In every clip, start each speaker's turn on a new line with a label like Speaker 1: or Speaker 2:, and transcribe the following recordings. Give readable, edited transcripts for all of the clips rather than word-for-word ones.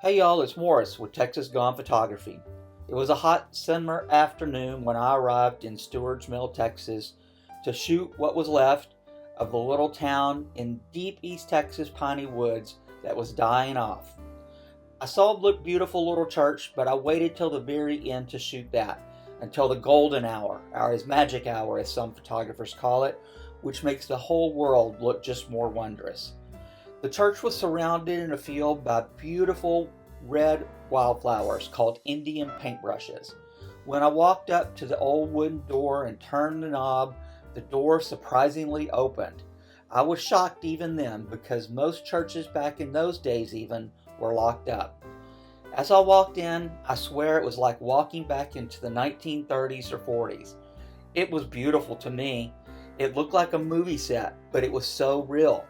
Speaker 1: Hey y'all, it's Morris with Texas Gone Photography. It was a hot summer afternoon when I arrived in Stewards Mill, Texas to shoot what was left of the little town in deep East Texas piney woods that was dying off. I saw the beautiful little church, but I waited till the very end to shoot that, until the golden hour, or his magic hour as some photographers call it, which makes the whole world look just more wondrous. The church was surrounded in a field by beautiful red wildflowers called Indian paintbrushes. When I walked up to the old wooden door and turned the knob, the door surprisingly opened. I was shocked even then because most churches back in those days even were locked up. As I walked in, I swear it was like walking back into the 1930s or 40s. It was beautiful to me. It looked like a movie set, but it was so real.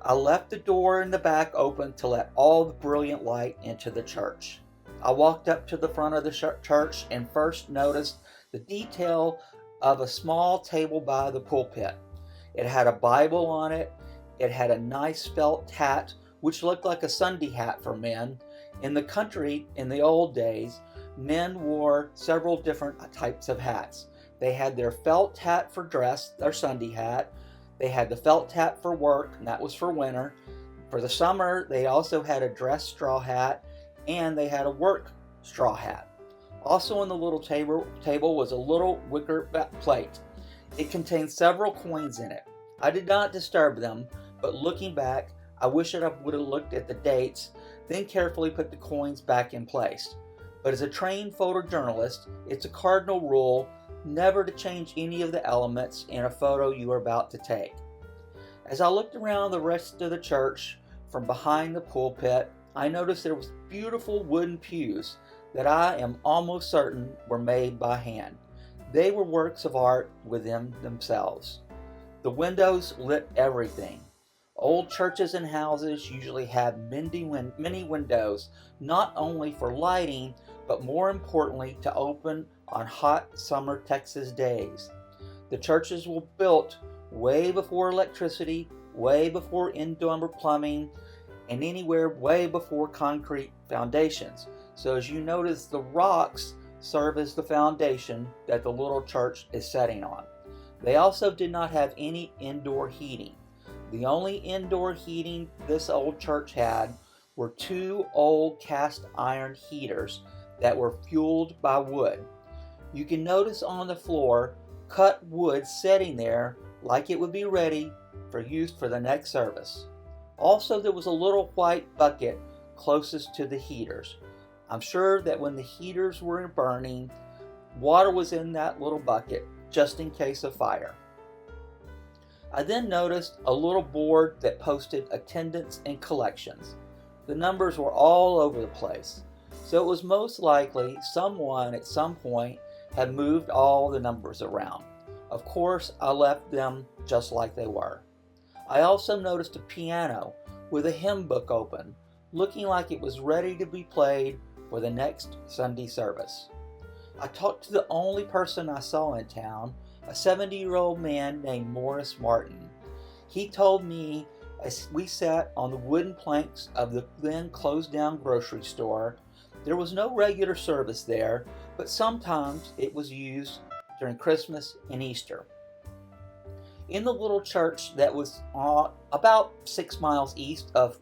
Speaker 1: I left the door in the back open to let all the brilliant light into the church. I walked up to the front of the church and first noticed the detail of a small table by the pulpit. It had a Bible on it. It had a nice felt hat, which looked like a Sunday hat for men. In the country, in the old days, men wore several different types of hats. They had their felt hat for dress, their Sunday hat. They had the felt hat for work, and that was for winter. For the summer, they also had a dress straw hat, and they had a work straw hat. Also on the little table was a little wicker plate. It contained several coins in it. I did not disturb them, but looking back, I wish that I would have looked at the dates, then carefully put the coins back in place. But as a trained photojournalist, it's a cardinal rule never to change any of the elements in a photo you are about to take. As I looked around the rest of the church from behind the pulpit, I noticed there was beautiful wooden pews that I am almost certain were made by hand. They were works of art within themselves. The windows lit everything. Old churches and houses usually have many windows, not only for lighting, but more importantly to open on hot summer Texas days. The churches were built way before electricity, way before indoor plumbing, and anywhere way before concrete foundations. So as you notice, the rocks serve as the foundation that the little church is setting on. They also did not have any indoor heating. The only indoor heating this old church had were two old cast iron heaters that were fueled by wood. You can notice on the floor cut wood sitting there like it would be ready for use for the next service. Also, there was a little white bucket closest to the heaters. I'm sure that when the heaters were burning, water was in that little bucket just in case of fire. I then noticed a little board that posted attendance and collections. The numbers were all over the place, so it was most likely someone at some point had moved all the numbers around. Of course, I left them just like they were. I also noticed a piano with a hymn book open, looking like it was ready to be played for the next Sunday service. I talked to the only person I saw in town, a 70-year-old man named Morris Martin. He told me as we sat on the wooden planks of the then closed down grocery store, there was no regular service there, but sometimes it was used during Christmas and Easter. In the little church that was about 6 miles east of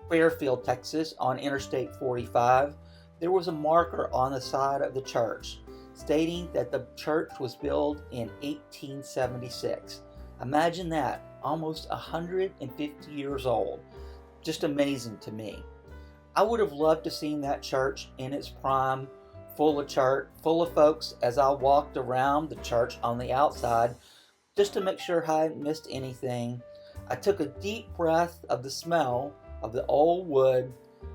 Speaker 1: Fairfield, Texas, on Interstate 45, there was a marker on the side of the church stating that the church was built in 1876. Imagine that, almost 150 years old. Just amazing to me. I would have loved to seen that church in its prime, full of folks as I walked around the church on the outside just to make sure I hadn't missed anything. I took a deep breath of the smell of the old wood,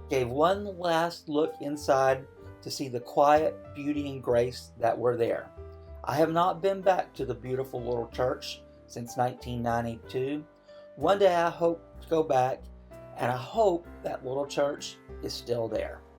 Speaker 1: gave one last look inside to see the quiet beauty and grace that were there. I have not been back to the beautiful little church since 1992. One day I hope to go back, and I hope that little church is still there.